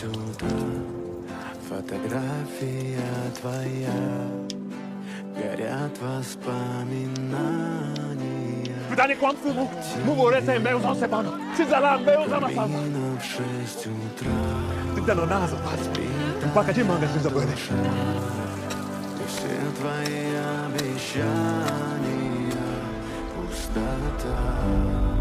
утра, фотография твоя, горят воспоминания. Pytanie kłamstwo mu ręce mełzą se panu. Czy zala mełzą na sam. Спина в 6 утра, Ty dano nazo. Paka manga się zabere. и все твои обещания пустота.